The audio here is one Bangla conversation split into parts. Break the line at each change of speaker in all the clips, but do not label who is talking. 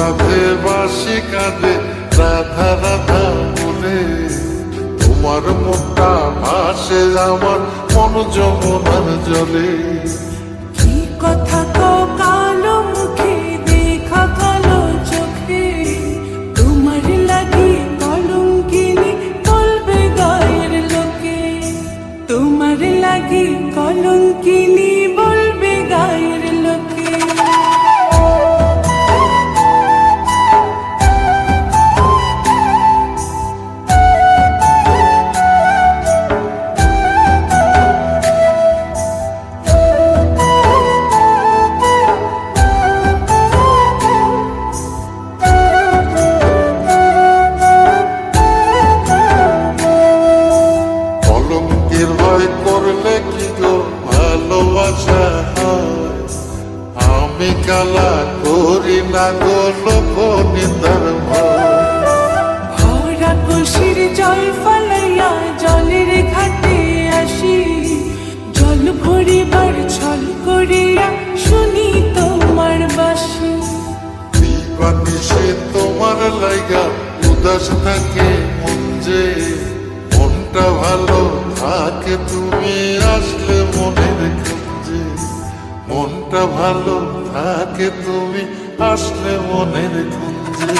রাধে বাঁশি কাঁদে রাধা রাধা বলে, তোমার মুখটা ভাসে আমার মন যমুনার জলে।
কি কথা কও কালো মুখে, দেখা কালো চোখে, তোমার লাগি কলঙ্কিনী বলবে গায়ের লোকে, তোমার লাগি কলঙ্কিনী বলবে গায়ের লোকে।
কলঙ্কের ভয় করলে কি গো ভালোবাসা হয়? আমি কালা করি না গো লোক নিন্দার ভয়।
ভরা কলসির জল ফলাইয়া জলের ঘাটে আসি, জল ভরিবার ছল করিয়া শুনি তোমার বাঁশি।
দিবানিশে তোমার লাইগা উদাস থাকে মন যে, মনটা ভালো থাকে তুমি আসলে মনের খুঁজে, মনটা ভালো থাকে তুমি আসলে মনের খুঁজে।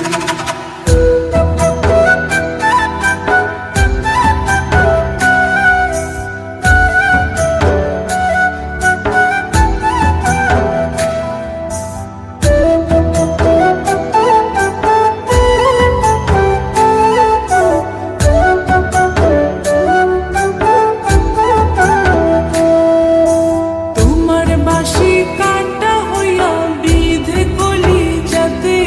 তোমার বাঁশি কাটা হইয়া বিধে কলি যাতে,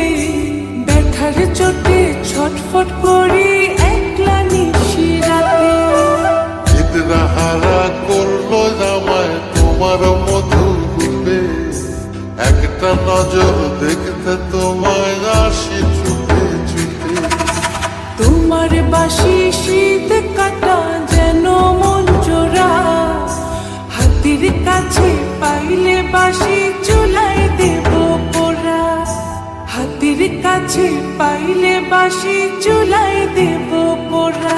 ব্যথার চোটে ছটফট করি একলা নিশি রাতে।
চিত্রাহারা করলো জামায় তোমার মধু রূপে, একটা নজর দেখতে তোমায় আসি ছুটে ছুটে।
তোমার বাঁশি শীত কাটা যেন মন চোরা, হাতের কাছে পাইলে বাঁশি চুলাই দেব পোড়া, হাতের কাছে পাইলে বাঁশি চুলাই দেব পোড়া।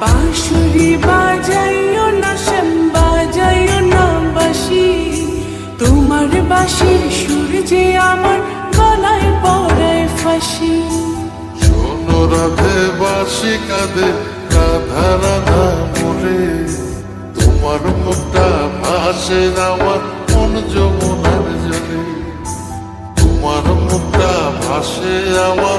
বাঁশুরি বাজাইও না শ্যাম, বাজাইও না বাঁশি, তোমার বাঁশির সুর যে আমার গলায় পড়ায় ফাঁসি।
শোনো রাধে বাঁশি কাঁদে রাধা রাধা বলে, তোমার মুখটা ভাসে আমার মন যমুনার জলে, তোমার মুখটা ভাসে আমার